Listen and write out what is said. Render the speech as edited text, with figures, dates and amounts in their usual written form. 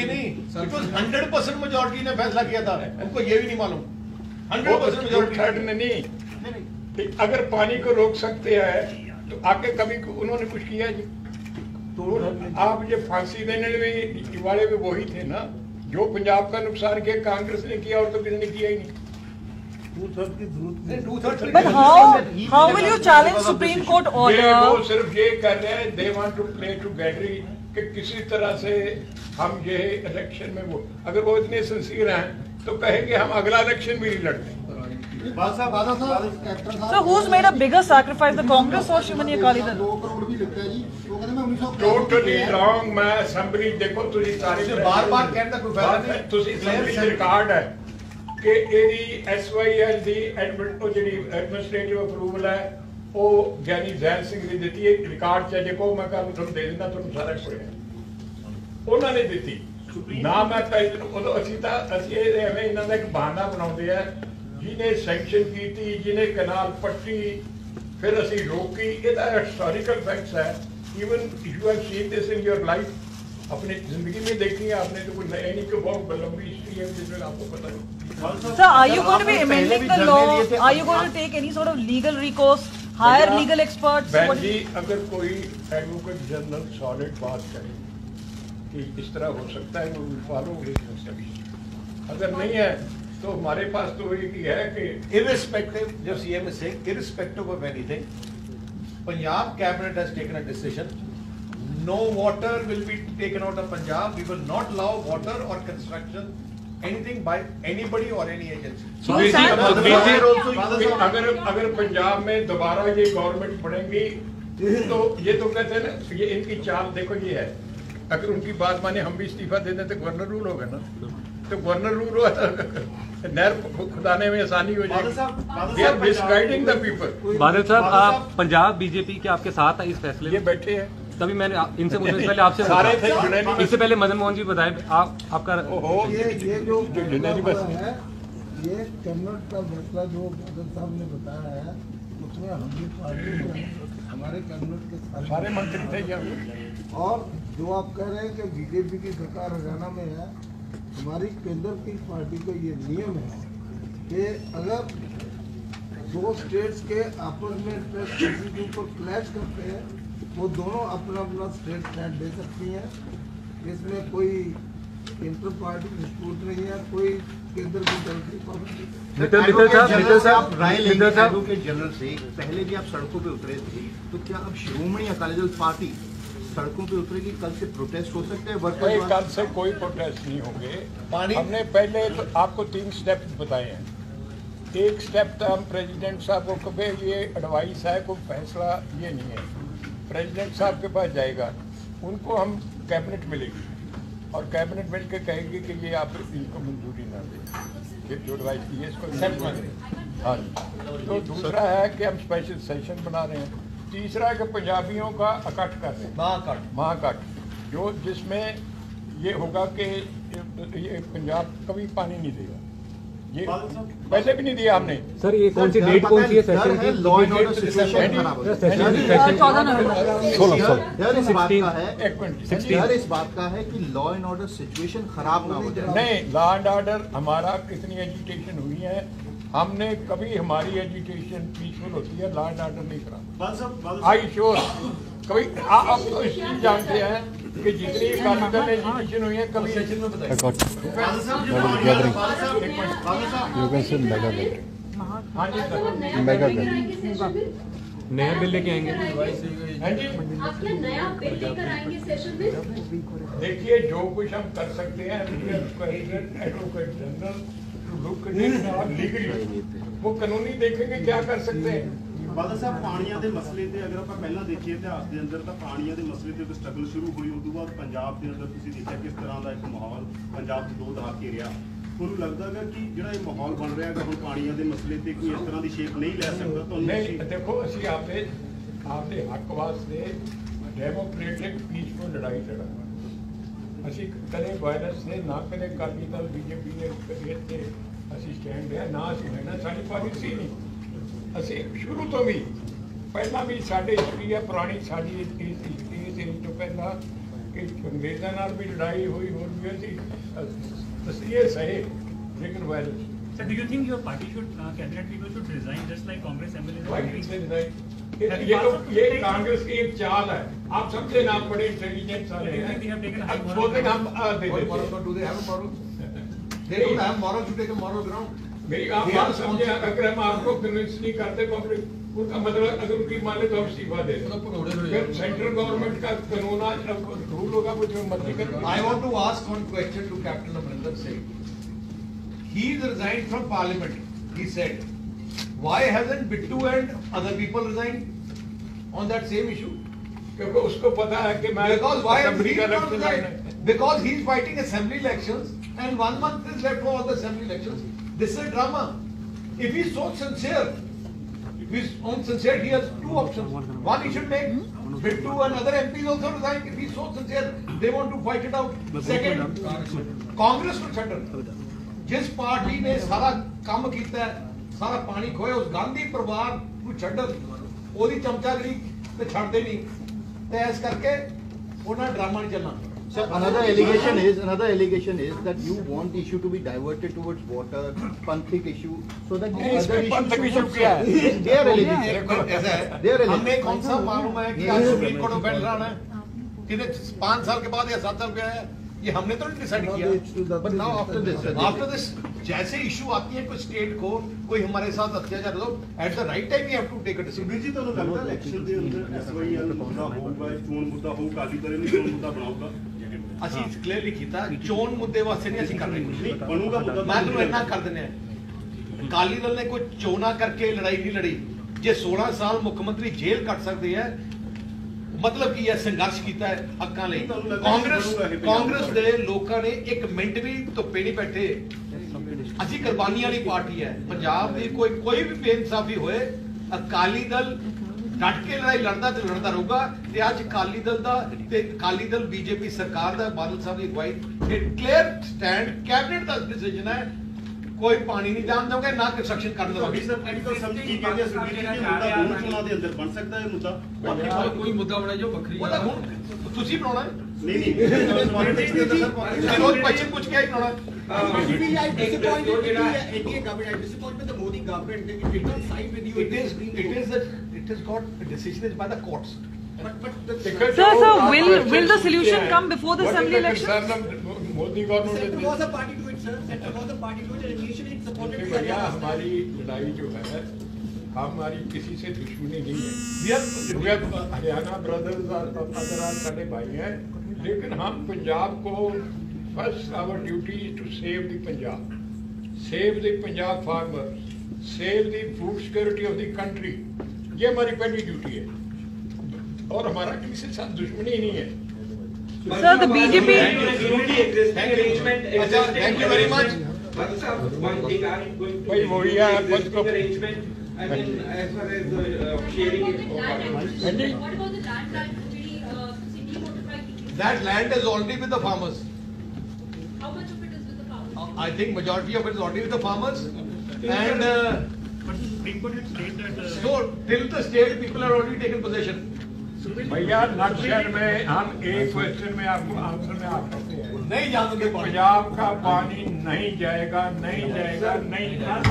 की नहीं, 100% मेजॉरिटी ने फैसला किया था, उनको ये भी नहीं मालूम 100% मेजॉरिटी नहीं। अगर पानी को रोक सकते हैं तो आगे कभी उन्होंने कुछ किया जी? तो आप ये फांसी देने वाले भी वही थे ना जो पंजाब का नुकसान किया, कांग्रेस ने किया और तो किसी ने किया ही नहीं। But how will you challenge Supreme Court order? वो सिर्फ ये कर रहे हैं, they want to play to gallery कि किसी तरह से हम ये इलेक्शन में वो, अगर वो इतने सिंसियर हैं तो कहेंगे हम अगला इलेक्शन भी नहीं लड़ते। So who's made a bigger sacrifice, the Congress or Shivani Akali Dal? Totally wrong। मैं असेंबली देखो तुझे सारी बार-बार कहता कोई फायदा नहीं, तुझे असेंबली रिकॉर्ड है कि एडी SYL दी एडमिनिस्ट्रेटिव अप्रूवल है वो ज्ञानी जैन सिंह ने दी है, रिकॉर्ड चाहिए देखो मैं कल तुम दे देना, तुम सारा पढ़िया उन्होंने दी ना। मैं पहले उदो एवें इन्हों का एक बहाना बनाते हैं जिन्हें सैंक्शन की थी, जिन्हें कनाल पट्टी फिर असी रोकी, ये हिस्टोरिकल फैक्ट्स है। Even you have seen this in your life, अपनी जिंदगी में देखी है आपने, तो कोई नई नहीं कि बहुत लंबी हिस्ट्री है जिसमें आपको पता नहीं। Sir, are you going to be amending the law? Are you going to take any sort of legal recourse, hire legal experts? बहन जी, अगर कोई एडवोकेट जनरल सॉलिड बात करे कि इस तरह हो सकता है वो फॉलो सभी, अगर नहीं है तो हमारे पास तो एक ही है कि irrespective, जो CM is saying, irrespective of anything, Punjab cabinet has taken a decision. No water will be taken out of Punjab. We will not allow water or construction anything by anybody or any agency. So अगर पंजाब में दोबारा ये government बढ़ेंगी तो ये तो कहते हैं ना, ये इनकी चाल देखो ये है, अगर उनकी बात माने हम भी इस्तीफा दे दें तो गवर्नर रूल होगा ना, तो गवर्नर रूल हुआ नहर खुदाने में आसानी हो जाएगी। They are misguiding the people। बादल साहब, आप पंजाब बीजेपी के आपके साथ है इस फैसले में? ये बैठे हैं, तभी मैंने इनसे मुझसे पहले आपसे सारे थे, इससे पहले मदन मोहन जी बताए आपका ये जो है ये कर्नाटक का फैसला जो बादल साहब ने बताया है उसमें हम भी पार्टी में हमारे कर्नाटक के सारे मंत्री थे। और जो आप कह रहे हैं कि बीजेपी की सरकार हरियाणा में है, हमारी केंद्र की पार्टी का ये नियम है कि अगर दो स्टेट्स के आपस में इंटरेस्ट किसी के ऊपर क्लैश करते हैं वो दोनों अपना अपना स्टेट स्टैंड दे सकती हैं, इसमें कोई इंटर पार्टी डिस्प्यूट नहीं है, कोई केंद्र की तरफ की पाबंदी। मित्तल साहब राय लेंगे एडवोकेट जनरल से, पहले भी आप सड़कों पे उतरे थे, तो क्या अब श्रोमणी अकाली दल पार्टी सड़कों पे उतरेगी? कल से प्रोटेस्ट हो सकते हैं वर्कर्स? कल से कोई प्रोटेस्ट नहीं होंगे। हमने पहले तो आपको 3 स्टेप बताए हैं। एक स्टेप तो हम प्रेसिडेंट साहब को कहे ये एडवाइस है, कोई फैसला ये नहीं है, प्रेसिडेंट साहब के पास जाएगा, उनको हम कैबिनेट मिलेगी और कैबिनेट मिल के कहेगी कि ये आप इनको मंजूरी ना दें, जो एडवाइस की है इसको एक्सेप्ट करें। हाँ जी। तो दूसरा है कि हम स्पेशल सेशन बना रहे हैं। तीसरा है कि पंजाबियों का इकट्ठ कर रहे हैं, महाकट, जो जिसमें ये होगा कि ये पंजाब कभी पानी नहीं देगा, ये पहले भी नहीं दिया हमने। सर ये कौन सी डेट कौन सी है सेशन की? लॉ एंड ऑर्डर सिचुएशन खराब हो सेशन इस बात का है कि लॉ एंड ऑर्डर सिचुएशन खराब ना हो जाए। नहीं, लॉ एंड ऑर्डर हमारा कितनी एजुटेशन हुई है, हमने कभी हमारी एजुटेशन पीसफुल होती है, लॉ एंड ऑर्डर नहीं खराब। आई श्योर कभी आप तो इस चीज जानते हैं कि जितनी अकाली दल एजुकेशन हुई है कभी सेशन में बताया। नया बिल लेके आएंगे। देखिए जो कुछ हम कर सकते हैं एडवोकेट जनरल लीगली वो कानूनी देखेंगे क्या कर सकते हैं। ਬਾਦਲ ਸਾਹਿਬ ਪਾਣੀਆਂ ਦੇ ਮਸਲੇ ਤੇ ਅਗਰ ਆਪਾਂ ਪਹਿਲਾਂ ਦੇਖੀਏ ਇਤਿਹਾਸ ਦੇ ਅੰਦਰ ਤਾਂ ਪਾਣੀਆਂ ਦੇ ਮਸਲੇ ਤੇ ਸਟਰਗਲ ਸ਼ੁਰੂ ਹੋਈ, ਉਸ ਤੋਂ ਬਾਅਦ ਪੰਜਾਬ ਦੇ ਅੰਦਰ ਤੁਸੀਂ ਦੇਖਿਆ ਕਿਸ ਤਰ੍ਹਾਂ ਦਾ ਇੱਕ ਮਾਹੌਲ ਪੰਜਾਬ 'ਚ 2 ਦਹਾਕੇ ਰਿਹਾ। ਤੁਹਾਨੂੰ ਲੱਗਦਾ ਹੈ ਕਿ ਜਿਹੜਾ ਇਹ ਮਾਹੌਲ ਬਣ ਰਿਹਾ ਹੈ ਹੁਣ ਪਾਣੀਆਂ ਦੇ ਮਸਲੇ ਤੇ ਕੋਈ ਇਸ ਤਰ੍ਹਾਂ ਦੀ ਸ਼ੇਪ ਨਹੀਂ ਲੈ ਸਕਦਾ? ਤੁਹਾਨੂੰ ਨਹੀਂ ਦੇਖੋ ਅਸੀਂ ਆਪਦੇ ਹੱਕ ਵਾਸਤੇ ਡੈਮੋਕ੍ਰੈਟਿਕ ਪੀਸਫੁਲ ਲੜਾਈ ਲੜਾਂਗੇ। ਅਸੀਂ ਕਦੇ ਵਾਇਲੈਂਸ ਨੇ ਨਾ ਕਦੇ ਅਕਾਲੀ ਦਲ BJP ਨੇ ਇੱਥੇ ਅਸੀਂ ਸਟੈਂਡ ਲਿਆ ਨਾ ਅਸੀਂ ਲੈਣਾ, ਸਾਡੀ ਪਾਲਿਸੀ ਨਹੀਂ। ਅਸੀਂ ਸ਼ੁਰੂ ਤੋਂ ਵੀ ਪਹਿਲਾਂ ਵੀ ਸਾਡੇ ਹਿਸਟਰੀ ਹੈ ਪੁਰਾਣੀ, ਸਾਡੀ ਇਸ ਏਜ ਤੋਂ ਪਹਿਲਾਂ कि अंग्रेज़ों नाल भी लड़ाई हुई होर भी होती ये सही लेकिन virus Sir, do you think your party should, cabinet people should resign just like Congress MLAs are doing? ये कांग्रेस की एक चाल है। आप सबसे नाम बड़े इंटेलिजेंट सारे हैं। अब बोलते हम दे देते। Do they have a moral? They don't have moral to take a moral ground. मेरी आप बात समझे, अगर हम आपको कन्विंस नहीं करते पब्लिक, उनका मतलब अगर उनकी माने तो हम इस्तीफा दे दें। फिर सेंट्रल गवर्नमेंट का कानून आज रूल होगा कुछ मत नहीं करना। I want to ask one question to Captain Amrinder Singh. He resigned from Parliament. He said, why hasn't Bittu and other people resigned on that same issue? क्योंकि उसको पता है कि मैं Because why has assembly he का not election resigned? लड़ना है। Because he's fighting assembly elections and 1 month is left for all the assembly elections. This is a drama. If he's so sincere, if he's sincere, he has two options. One, he should make Bittu and other MPs also resign. If he's so sincere, they want to fight it out. Second, Congress को छड्डन। जिस party ने सारा काम किया है, सारा पानी खोया, उस गांधी परिवार को छड्डन, ओदी चमचागिरी ते छड्डदे नहीं। ते ऐस करके उन्हां ड्रामा नहीं चलना। Sir, another allegation is that you want the issue to be diverted towards water, conflict issue, so that the other issues क्या है? they are alleging. ऐसा है, हमें कौन सा मालूम है कि आज सुप्रीम कोर्ट में बैठ रहा है कितने 5 साल के बाद या 7 साल के है, ये हमने तो नहीं डिसाइड किया। But now after this, जैसे इशू आती है कोई स्टेट को, कोई हमारे साथ अत्याचार हो, at the right time we have to take a decision. Subir ji, ਤੁਹਾਨੂੰ ਲੱਗਦਾ ਇਲੈਕਸ਼ਨ ਦੇ ਅੰਦਰ SYL ਮੁੱਦਾ ਹੋਊਗਾ, ਚੋਣ ਮੁੱਦਾ ਹੋਊ, ਅਕਾਲੀ ਦਲ ਨੇ ਚੋਣ ਮੁੱਦਾ ਬਣਾਊਗਾ? ਅਸੀਂ ਕਲੀਅਰਲੀ ਕੀਤਾ, ਚੋਣ ਮੁੱਦੇ ਵਾਸਤੇ ਨਹੀਂ ਅਸੀਂ ਕਰ ਰਹੇ। ਨਹੀਂ ਬਣੂਗਾ ਮੁੱਦਾ। ਮੈਂ ਤੁਹਾਨੂੰ ਇੰਨਾ ਕਰ ਦਿੰਦੇ ਆ, ਅਕਾਲੀ ਦਲ ਨੇ ਕੋਈ ਚੋਣਾਂ ਕਰਕੇ ਲੜਾਈ ਨਹੀਂ ਲੜੀ। ਜੇ 16 ਸਾਲ ਮੁੱਖ ਮੰਤਰੀ ਜੇਲ੍ਹ ਕੱਟ ਸਕਦੇ ਹੈ, मतलब की है संघर्ष किया है हकों ਲਈ। कांग्रेस ਦੇ ਲੋਕਾਂ ਨੇ 1 ਮਿੰਟ ਵੀ ਧੁੱਪੇ ਨਹੀਂ ਬੈਠੇ। ਅਸੀਂ ਕੁਰਬਾਨੀ ਵਾਲੀ ਪਾਰਟੀ ਹੈ। ਪੰਜਾਬ ਦੀ ਕੋਈ ਵੀ ਬੇਇਨਸਾਫੀ ਹੋਏ, ਅਕਾਲੀ ਦਲ ਡਟ ਕੇ ਲੜਾਈ ਲੜਦਾ ਤੇ ਲੜਦਾ ਰਹੂਗਾ। ਤੇ ਅੱਜ ਅਕਾਲੀ ਦਲ ਦਾ ਤੇ ਅਕਾਲੀ ਦਲ ਬੀਜੇਪੀ ਸਰਕਾਰ ਦਾ ਬਾਦਲ ਸਾਹਿਬ ਦੀ ਅਗਵਾਈ ਇਹ ਕਲੀਅਰ ਸਟੈਂਡ ਕੈਬਨਿਟ ਦਾ ਡਿਸੀਜਨ ਹੈ। कोई पानी नहीं जान दोगे ना कंस्ट्रक्शन कर दोगे। सर टेक्निकल समझ की कहते हैं सुबीर जी, कि मुद्दा दोनों चुनाव के अंदर बन सकता है मुद्दा। कोई मुद्दा बना जो बखरी तुसी बनाना है। नहीं विरोध पश्चिम कुछ क्या ही बनाना it is got the decision is by the courts. Sir, will the solution come before the assembly elections? Modi government was a party to it, sir. Center was a party to it, and initially it supported the भैया हमारी लड़ाई जो है, हमारी किसी से दुश्मनी नहीं है। हरियाणा ब्रदर्स और सारे भाई हैं, लेकिन हम पंजाब को first our duty to save the Punjab, save the Punjab farmers, save the food security of the country. ये हमारी पहली ड्यूटी है और हमारा किसी के साथ दुश्मनी नहीं है। Sir, the BJP. Thank you very much. भाई वही है बस को I mean, as far as sharing it. What about the land that city notified? That land is already with the farmers. How much of it is with the farmers? I think majority of it is already with the farmers. And But the Supreme Court had stated that. so till the state people are already taken possession. भैया नक्शल में हम एक question में आपको answer में आप कहते हैं नहीं जानते पंजाब का पानी नहीं जाएगा, नहीं जाएगा, नहीं जाएगा।